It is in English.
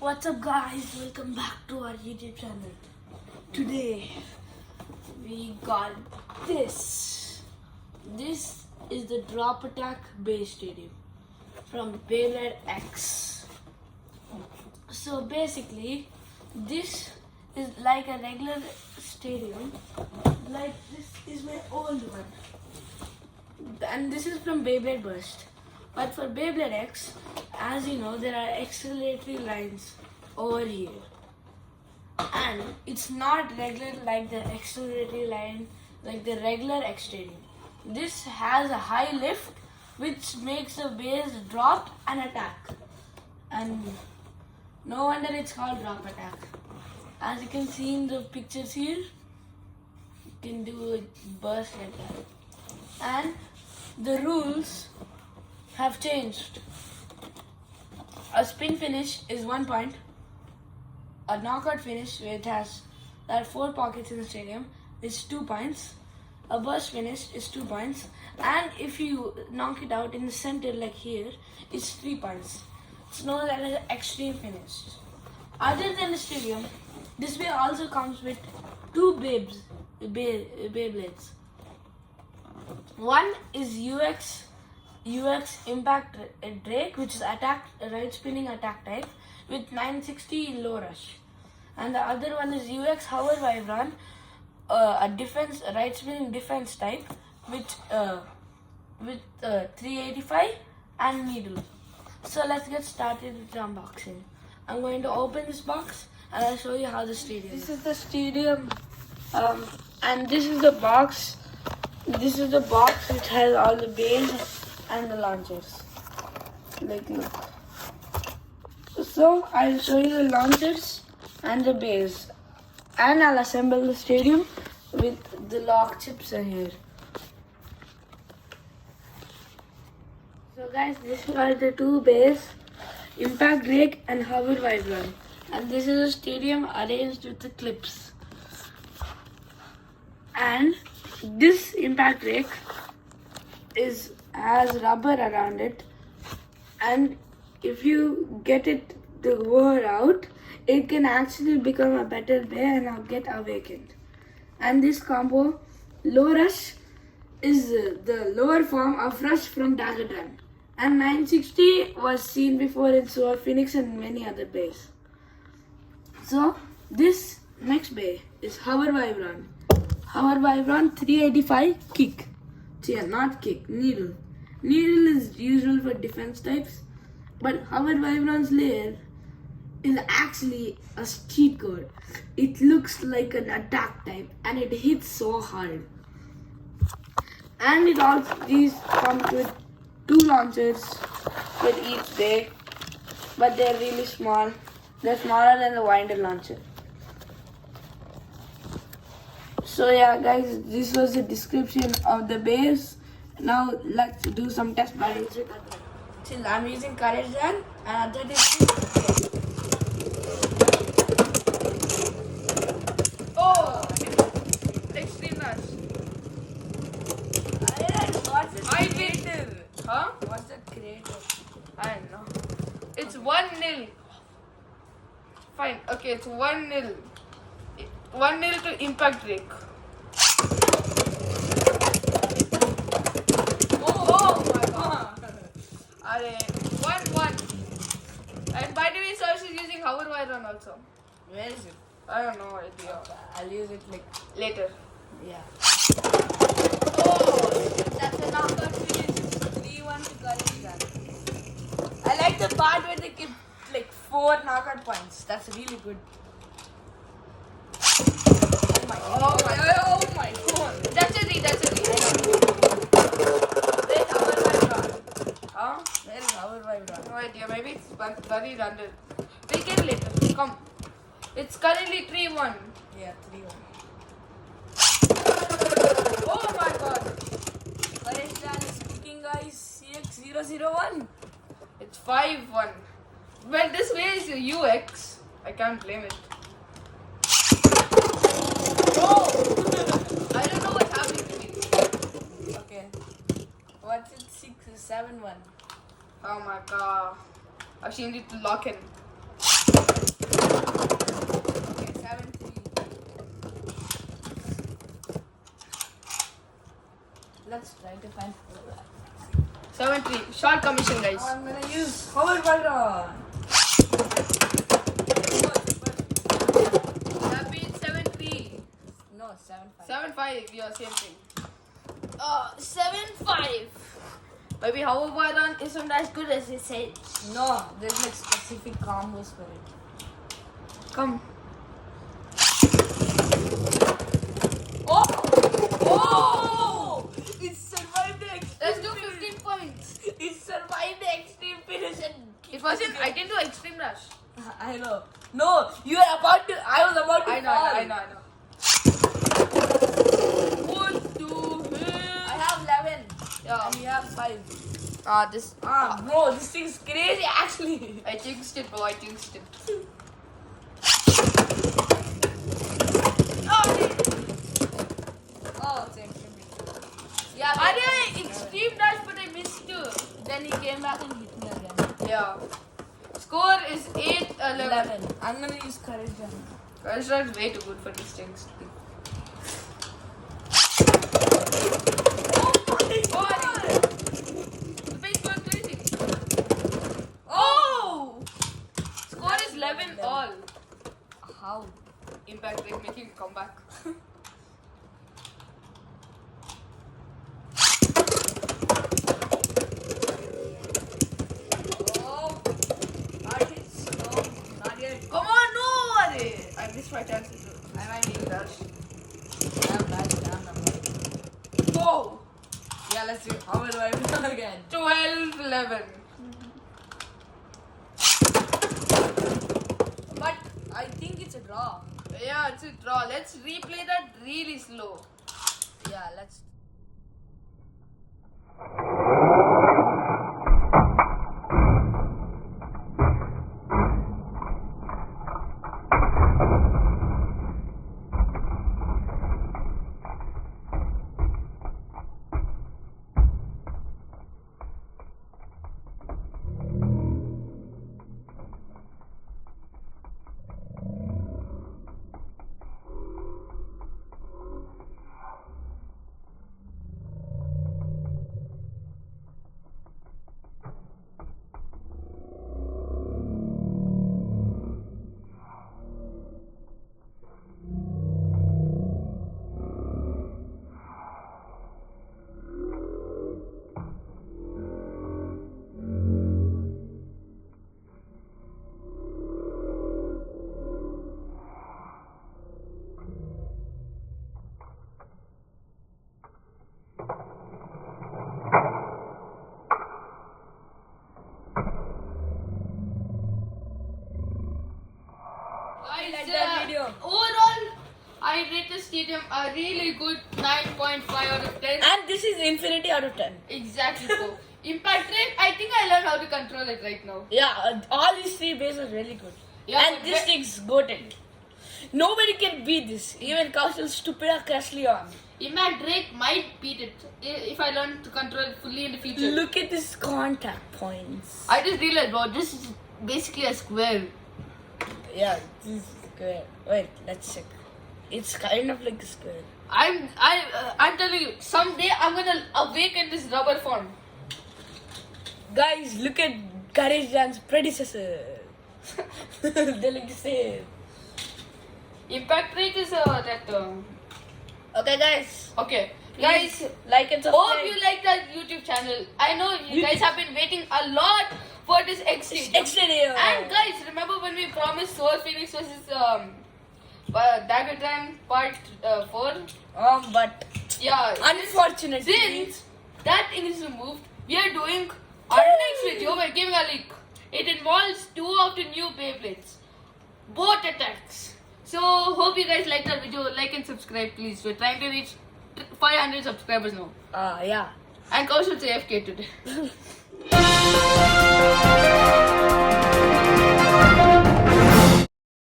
What's up guys, welcome back to our YouTube channel. Today we got this. This is the Drop Attack Base Stadium from Beyblade X. So basically this is like a regular stadium, like this is my old one. And this is from Beyblade Burst. But for Beyblade X, as you know, there are acceleratory lines over here. And it's not regular like the acceleratory line, like the regular X Stadium. This has a high lift which makes the base drop and attack. And no wonder it's called Drop Attack. As you can see in the pictures here, you can do a burst like that. And the rules have changed. A spin finish is 1 point. A knockout finish, where there are 4 pockets in the stadium, is 2 points. A burst finish is 2 points. And if you knock it out in the center like here, it's 3 points. It's known as an extreme finish. Other than the stadium, this way also comes with 2 Beyblades. One is UX Impact Drake, which is right spinning attack type with 960 low rush, and the other one is UX Hover Vibron, a right spinning defense type with 385 and needle. So let's get started with the unboxing. I'm going to open this box and I'll show you how the stadium is. This is the stadium, and this is the box. This is the box which has all the bays and the launchers. Like, look. So I'll show you the launchers and the bays, and I'll assemble the stadium with the lock chips in here. So guys, these are the 2 bays, Impact Drake and Hover Vibron, and this is a stadium arranged with the clips. And this Impact Drake has rubber around it, and if you get it to wear out, it can actually become a better bay and get awakened. And this combo, Low Rush, is the lower form of Rush from Dagatron, and 960 was seen before in Sword Phoenix and many other bays. So this next bay is Hover Vibron. Hover Vibron 385 kick. Yeah, not kick, needle. Needle is usual for defense types, but Hover Vibron's layer is actually a cheat code. It looks like an attack type and it hits so hard. And these come with 2 launchers with each bay, but they're really small. They're smaller than the winder launcher. So yeah guys, this was the description of the base. Now let's do some test battles with that. Till I'm using Courage Gun and that is Extreme Rush. What's the creative? Huh? What's the creative? I don't know. It's 1-0. Fine. Okay, it's 1-0. 1-0 to Impact Drake. Oh my god. Alright, 1-1. And by the way, Sarsh is using Hover Vibron also. Where is it? I don't know idea. I'll use it like Later. yeah. Oh! That's a knockout finish. 3-1 to Courage Gun. I like the part where they give like 4 knockout points. That's really good. Oh my god. That's a three. Where's Hover Vibron? Huh? Where is Hover Vibron? No idea. Maybe it's buried under. We'll get later. Come. It's currently 3-1. Yeah, 3-1. Oh my god. Courage Gun is kicking guys. CX001. It's 5-1. Well, this way is UX. I can't blame it. Oh! I don't know what's happening to me. Okay. What's it? 6-7-1. Oh my god. I've changed it to lock in. fine. 7-3. Short commission, guys. I'm gonna use Howard Baldron. That beats 7-3. No, 7-5. 7-5. Yeah, same thing. 7-5. Maybe Howard Byron isn't as good as he said. No, there's like specific combos for it. Come. Oh! It survived the extreme Let's do finish. 15 points. It survived the extreme finish and It wasn't. I didn't do extreme rush. I know. No, you are about to. I was about to. I know. fall. I know. What the hell? I have 11. Yeah. And you have 5. This. Bro, this thing's crazy actually. I jinxed it, bro. I jinxed it. Oh, same. Yeah, I did extreme dash, but I missed too. then he came back and hit me again. Yeah. Score is 8-11. 11. I'm gonna use courage. Courage Rod is way too good for this jinx thing. The pace was crazy. Oh! Score is 11 all. How? Impact Drake making a comeback. Oh, not yet. No, not yet. Come on, no! I missed my chances. I might need dash. I have bad down number. Oh! Yeah, let's do Howard Baldron again. 12-11. But I think it's a draw. Yeah, it's a draw. Let's replay that really slow. Yeah, let's. Guys, like that video. Overall, I rate the stadium a really good 9.5 out of 10. And this is infinity out of 10. Exactly. So, Impact Drake, I think I learned how to control it right now. Yeah, all these 3 bases are really good. Yeah, and but this thing's goated. Nobody can beat this. Even Kaushal Stupida Crashleon. Impact Drake might beat it if I learn to control it fully in the future. Look at this contact points. I just realized, bro, this is basically a square. Yeah, this is square. Wait, let's check. It's kind of like a square. I'm telling you, someday I'm gonna awaken this rubber form. Guys, look at Courage Dan's predecessor. They look the same. Impact Drake is that. Okay, guys. Okay, Guys, guys. like and subscribe. Hope you like that YouTube channel. I know you guys have been waiting a lot for this extra. Extra day. And guys, remember when we promised Soul Phoenix versus Dagger Time Part 4? But Yeah. unfortunately, Since that thing is removed, we are doing our next video by giving a leak. It involves 2 of the new Beyblades. Both attacks. So, hope you guys like that video. Like and subscribe, please. We're trying to reach 500 subscribers now. yeah. And Kaushal AFK today.